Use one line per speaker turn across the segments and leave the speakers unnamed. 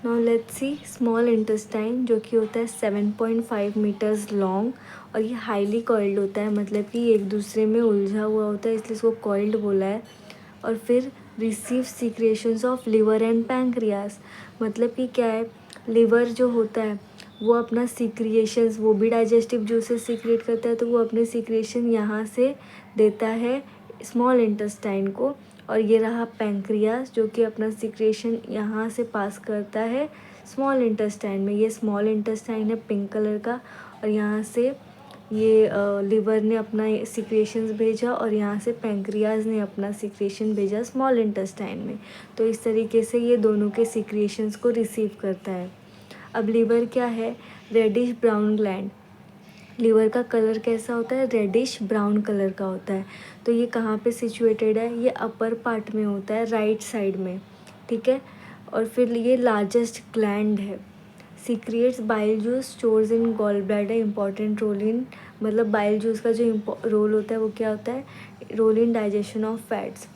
Now let's C small intestine, जो कि होता है 7.5 मीटर्स लॉन्ग, और ये हाईली कॉइल्ड होता है, मतलब कि एक दूसरे में उलझा हुआ होता है, इसलिए इसको कॉइल्ड बोला है। और फिर receive secretions of liver and pancreas, मतलब कि क्या है, लिवर जो होता है वो अपना सीक्रिएशंस, वो भी डाइजेस्टिव जूसेस सीक्रेट करता है, तो वो अपने सीक्रेशन यहाँ से देता है स्मॉल इंटेस्टाइन को। और ये रहा पैंक्रियास, जो कि अपना सीक्रेशन यहाँ से पास करता है स्मॉल इंटेस्टाइन में। ये स्मॉल इंटेस्टाइन है पिंक कलर का, और यहाँ से ये लिवर ने अपना सीक्रेशंस भेजा, और यहाँ से पैंक्रियाज ने अपना सीक्रेशन भेजा स्मॉल इंटेस्टाइन में। तो इस तरीके से ये दोनों के सीक्रेशंस को रिसीव करता है। अब लिवर क्या है, रेडिश ब्राउन ग्लैंड। लिवर का कलर कैसा होता है, रेडिश ब्राउन कलर का होता है। तो ये कहाँ पे सिचुएटेड है, ये अपर पार्ट में होता है, राइट साइड में, ठीक है। और फिर ये लार्जेस्ट ग्लैंड है, secretes bile juice, stores in gall bladder, important role in, मतलब बाइल जूस का जो रोल होता है वो क्या होता है, role in digestion of fats.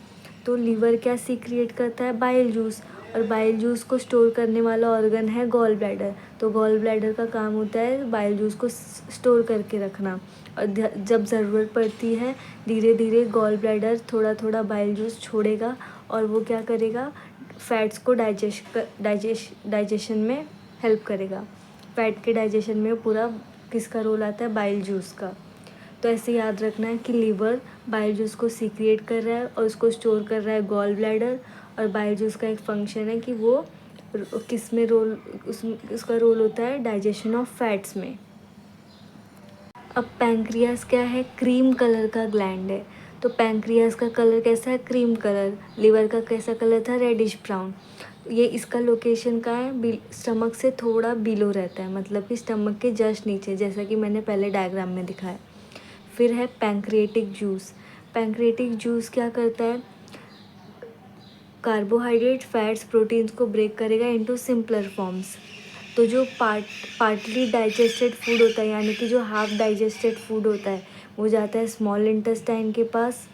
तो लीवर क्या सीक्रेट करता है, बाइल जूस, और बाइल जूस को स्टोर करने वाला ऑर्गन है गॉल ब्लैडर। तो गॉल ब्लैडर का काम होता है बाइल जूस को स्टोर करके रखना, और जब ज़रूरत पड़ती है धीरे धीरे गॉल ब्लैडर थोड़ा थोड़ा बाइल जूस छोड़ेगा, और वो क्या करेगा, फैट्स को डाइजेशन में हेल्प करेगा। फैट के डाइजेशन में पूरा किसका रोल आता है, बाइल जूस का। तो ऐसे याद रखना है कि लीवर बाइल जूस को सीक्रेट कर रहा है और उसको स्टोर कर रहा है गॉल ब्लैडर, और बाइल जूस का एक फंक्शन है कि वो किस में रोल, उसका रोल होता है डाइजेशन ऑफ फैट्स में। अब पैंक्रियास क्या है, क्रीम कलर का ग्लैंड है। तो पैंक्रियास का कलर कैसा है, क्रीम कलर। लिवर का कैसा कलर था, रेडिश ब्राउन। ये इसका लोकेशन का है, स्टमक से थोड़ा बिलो रहता है, मतलब कि स्टमक के जस्ट नीचे, जैसा कि मैंने पहले डायग्राम में दिखाया। फिर है पैंक्रिएटिक जूस। पैंक्रिएटिक जूस क्या करता है, कार्बोहाइड्रेट, फैट्स, प्रोटीन्स को ब्रेक करेगा इनटू सिंपलर फॉर्म्स। तो जो पार्टली डाइजेस्टेड फूड होता है, यानी कि जो हाफ डाइजेस्टेड फूड होता है, वो जाता है स्मॉल इंटेस्टाइन के पास।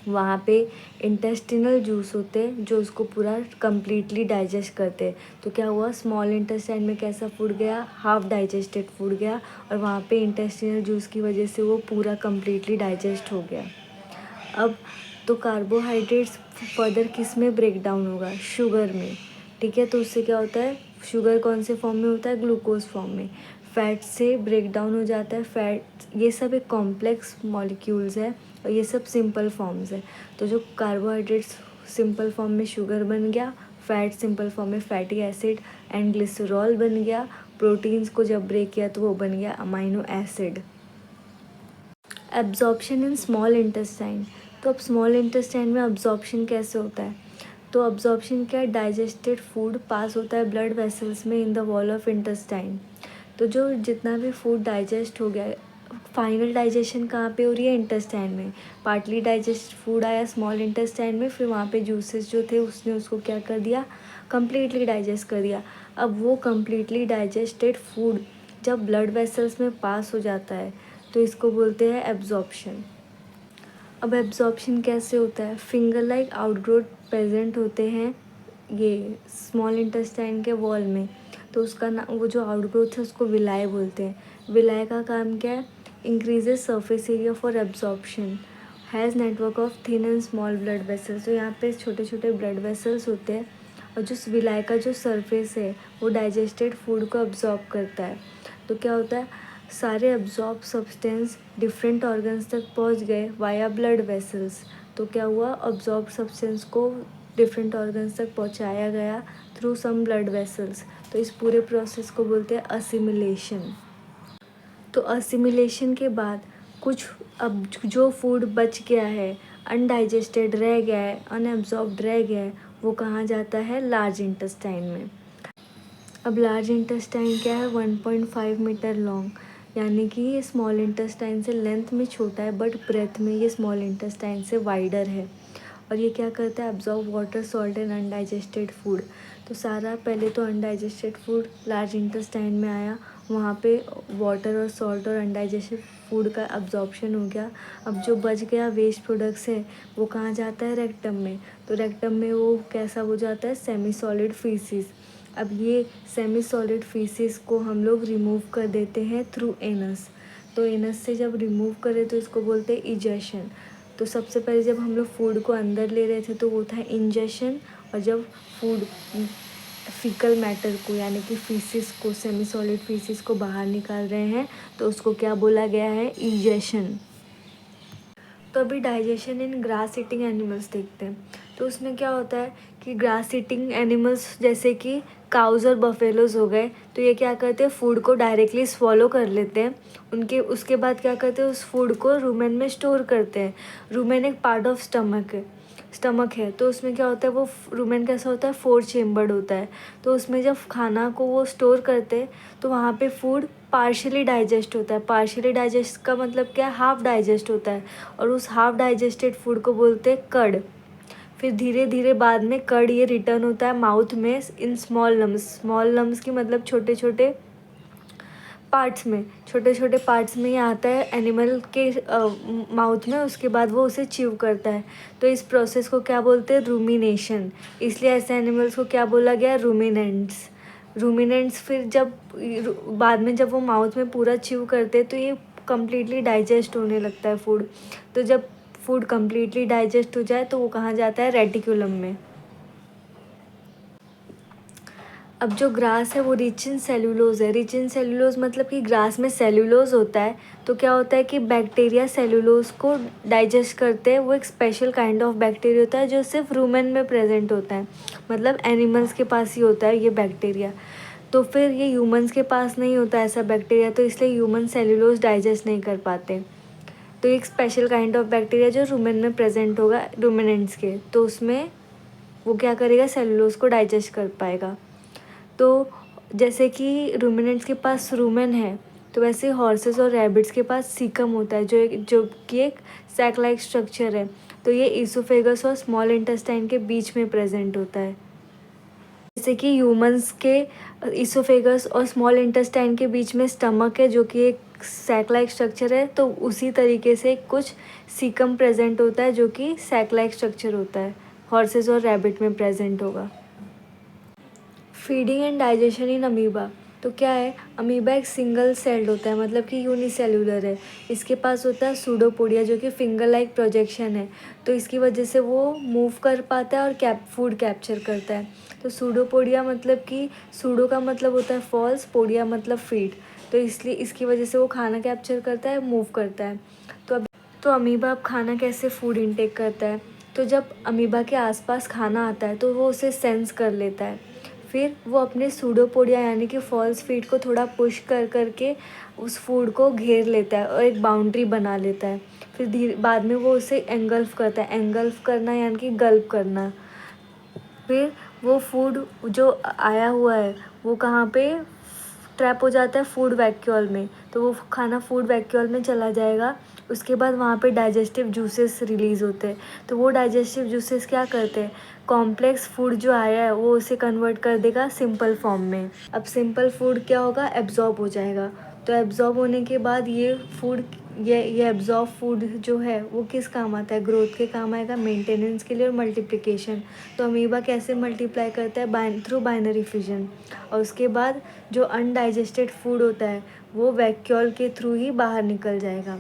वहाँ पे इंटेस्टिनल जूस होते हैं जो उसको पूरा कम्प्लीटली डाइजेस्ट करते हैं। तो क्या हुआ, स्मॉल इंटेस्टाइन में कैसा फूड गया, हाफ डाइजेस्टेड फूड गया, और वहाँ पे इंटेस्टिनल जूस की वजह से वो पूरा कम्प्लीटली डाइजेस्ट हो गया। अब तो कार्बोहाइड्रेट्स फर्दर किस में ब्रेक डाउन होगा, शुगर में, ठीक है। तो उससे क्या होता है, शुगर कौन से फॉर्म में होता है, ग्लूकोज फॉर्म में। फैट से ब्रेक डाउन हो जाता है, फैट, ये सब एक कॉम्प्लेक्स मॉलिक्यूल्स है, और ये सब सिंपल फॉर्म्स है। तो जो कार्बोहाइड्रेट्स सिंपल फॉर्म में शुगर बन गया, फैट सिंपल फॉर्म में फैटी एसिड एंड ग्लिसरॉल बन गया, प्रोटीन्स को जब ब्रेक किया तो वो बन गया amino acid. Absorption in small intestine. तो अब स्मॉल इंटेस्टाइन में अब्जॉर्प्शन कैसे होता है, तो अब्जॉर्प्शन क्या है, डाइजेस्टेड फूड पास होता है ब्लड वेसल्स में in the wall of intestine. तो जो जितना भी फूड डाइजेस्ट हो गया, फाइनल डाइजेशन कहाँ पे हो रही है, इंटेस्टाइन में। पार्टली डाइजेस्ट फूड आया स्मॉल इंटेस्टाइन में, फिर वहाँ पे जूसेस जो थे उसने उसको क्या कर दिया, कम्प्लीटली डाइजेस्ट कर दिया। अब वो कम्प्लीटली डाइजेस्टेड फूड जब ब्लड वेसल्स में पास हो जाता है तो इसको बोलते हैं एब्जॉर्प्शन। अब एब्जॉर्प्शन कैसे होता है, फिंगर लाइक आउटग्रोथ प्रेजेंट होते हैं ये स्मॉल इंटेस्टाइन के वॉल में। तो उसका ना, वो जो आउटग्रोथ है उसको विलाय बोलते हैं। विलाय का काम क्या है, increases surface area for absorption, has network of thin and small blood vessels. तो यहाँ पे छोटे छोटे ब्लड वेसल्स होते हैं, और जो विलाय का जो सरफेस है वो डाइजेस्टेड फूड को अब्जॉर्ब करता है। तो क्या होता है, सारे अब्जॉर्ब सब्सटेंस डिफरेंट ऑर्गन्स तक पहुंच गए वाया ब्लड वेसल्स। तो क्या हुआ, अब्जॉर्ब सब्सटेंस को डिफरेंट ऑर्गन्स तक पहुंचाया गया थ्रू सम ब्लड वेसल्स। तो इस पूरे प्रोसेस को बोलते हैं असिमिलेशन। तो असिमिलेशन के बाद कुछ, अब जो फूड बच गया है, अनडाइजेस्टेड रह गया है, अनएब्जॉर्ब्ड रह गया है, वो कहाँ जाता है, लार्ज इंटेस्टाइन में। अब लार्ज इंटेस्टाइन क्या है, 1.5 मीटर लॉन्ग, यानी कि ये स्मॉल इंटेस्टाइन से लेंथ में छोटा है, बट ब्रेथ में ये स्मॉल इंटेस्टाइन से वाइडर है। और ये क्या करता है, absorb water, salt and undigested food. तो सारा पहले तो अनडाइजेस्टेड फूड लार्ज इंटेस्टाइन में आया, वहाँ पे वाटर और सॉल्ट और अनडाइजेस्टेड फूड का अब्जॉर्प्शन हो गया। अब जो बच गया वेस्ट प्रोडक्ट्स है वो कहाँ जाता है, रेक्टम में। तो रेक्टम में वो कैसा हो जाता है, सेमी सॉलिड फीसिस। अब ये सेमी सॉलिड फीसिस को हम लोग रिमूव कर देते हैं थ्रू एनस। तो एनस से जब रिमूव करें तो इसको बोलते हैं इजेशन। तो सबसे पहले जब हम लोग फूड को अंदर ले रहे थे तो वो था इंजेशन, और जब फूड फीकल मैटर को यानी कि फीसिस को, सेमी सॉलिड फीसिस को बाहर निकाल रहे हैं तो उसको क्या बोला गया है, इजेशन। तो अभी डाइजेशन इन ग्रास ईटिंग एनिमल्स देखते हैं। तो उसमें क्या होता है कि ग्रास ईटिंग एनिमल्स जैसे कि काउज और बफेलोज हो गए, तो ये क्या करते हैं, फूड को डायरेक्टली स्वॉलो कर लेते हैं। उनके उसके बाद क्या करते हैं, उस फूड को रूमेन में स्टोर करते हैं। रूमेन एक पार्ट ऑफ स्टमक है। तो उसमें क्या होता है, वो रूमेन कैसा होता है, 4 चेम्बर्ड होता है। तो उसमें जब खाना को वो स्टोर करते हैं तो वहाँ पे फूड पार्शियली डाइजेस्ट होता है। पार्शियली डाइजेस्ट का मतलब क्या है, हाफ डाइजेस्ट होता है, और उस हाफ डाइजेस्टेड फूड को बोलते हैं कर्ड। फिर धीरे धीरे बाद में कर्ड ये रिटर्न होता है माउथ में इन स्मॉल लम्स की मतलब छोटे छोटे पार्ट्स में ये आता है एनिमल के माउथ में। उसके बाद वो उसे च्यू करता है। तो इस प्रोसेस को क्या बोलते हैं, रूमिनेशन। इसलिए ऐसे एनिमल्स को क्या बोला गया, रूमिनेंट्स। फिर जब बाद में जब वो माउथ में पूरा च्यू करते हैं तो ये कम्प्लीटली डाइजेस्ट होने लगता है फूड। तो जब फूड कम्प्लीटली डाइजेस्ट हो जाए तो वो कहाँ जाता है, रेटिकुलम में। अब जो ग्रास है वो रिच इन सेल्यूलोज है। रिच इन सेल्यूलोज मतलब कि ग्रास में सेल्यूलोज होता है। तो क्या होता है कि बैक्टीरिया सेल्यूलोज को डाइजेस्ट करते हैं। वो एक स्पेशल काइंड ऑफ बैक्टीरिया होता है जो सिर्फ रूमेन में प्रेजेंट होता है, मतलब एनिमल्स के पास ही होता है ये बैक्टीरिया। तो फिर ये ह्यूमन्स के पास नहीं होता ऐसा बैक्टीरिया, तो इसलिए ह्यूमन सेल्यूलोज डाइजेस्ट नहीं कर पाते। तो एक स्पेशल काइंड ऑफ बैक्टीरिया जो रूमेन में प्रेजेंट होगा रूमिनेंट्स के, तो उसमें वो क्या करेगा, सेल्यूलोज को डाइजेस्ट कर पाएगा। तो जैसे कि रूमिनेंट्स के पास रूमेन है, तो वैसे हॉर्सेस और रैबिट्स के पास सीकम होता है जो कि एक सैक लाइक स्ट्रक्चर है। तो ये ईसोफेगस और स्मॉल इंटेस्टाइन के बीच में प्रेजेंट होता है। जैसे कि ह्यूमंस के ईसोफेगस और स्मॉल इंटेस्टाइन के बीच में स्टमक है जो कि एक सैक लाइक स्ट्रक्चर है, तो उसी तरीके से कुछ सीकम प्रेजेंट होता है जो कि सैक लाइक स्ट्रक्चर होता है, हॉर्सेस और रैबिट में प्रेजेंट होगा। Feeding and digestion in amoeba. तो क्या है, अमीबा एक सिंगल सेल्ड होता है, मतलब कि यूनिसेल्यूलर है। इसके पास होता है सूडोपोडिया जो कि फिंगर लाइक प्रोजेक्शन है। तो इसकी वजह से वो मूव कर पाता है और फूड कैप्चर करता है। तो सूडोपोडिया मतलब कि सूडो का मतलब होता है फॉल्स, पोडिया मतलब फीड। तो इसलिए इसकी वजह से वो खाना कैप्चर करता है, मूव करता है। तो अमीबा अब खाना कैसे फूड इनटेक करता है, तो जब अमीबा के आसपास खाना आता है तो वो उसे सेंस कर लेता है। फिर वो अपने सूडोपोडिया यानी कि फॉल्स फीड को थोड़ा पुश कर करके उस फूड को घेर लेता है और एक बाउंड्री बना लेता है। फिर बाद में वो उसे एंगल्फ करता है। एंगल्फ करना यानी कि गल्प करना। फिर वो फूड जो आया हुआ है वो कहाँ पे ट्रैप हो जाता है, फूड वैक्यूल में। तो वो खाना फूड वैक्यूल में चला जाएगा। उसके बाद वहाँ पे डाइजेस्टिव जूसेस रिलीज़ होते हैं। तो वो डाइजेस्टिव जूसेस क्या करते हैं, कॉम्प्लेक्स फूड जो आया है वो उसे कन्वर्ट कर देगा सिंपल फॉर्म में। अब सिंपल फूड क्या होगा, एब्जॉर्ब हो जाएगा। तो एब्जॉर्ब होने के बाद ये फूड ये एब्जॉर्ब फूड जो है वो किस काम आता है, ग्रोथ के काम आएगा, मेंटेनेंस के लिए और मल्टीप्लिकेशन। तो अमीबा कैसे मल्टीप्लाई करता है, थ्रू बाइनरी फिजन। और उसके बाद जो अनडाइजेस्टेड फूड होता है वो वैक्यूल के थ्रू ही बाहर निकल जाएगा।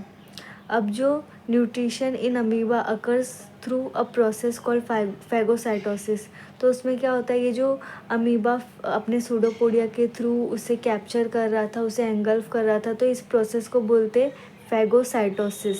अब जो nutrition in amoeba occurs through a process called phagocytosis. तो उसमें क्या होता है, ये जो अमीबा अपने सूडोपोडिया के थ्रू उसे कैप्चर कर रहा था, उसे एंगल्फ कर रहा था, तो इस प्रोसेस को बोलते फैगोसाइटोसिस।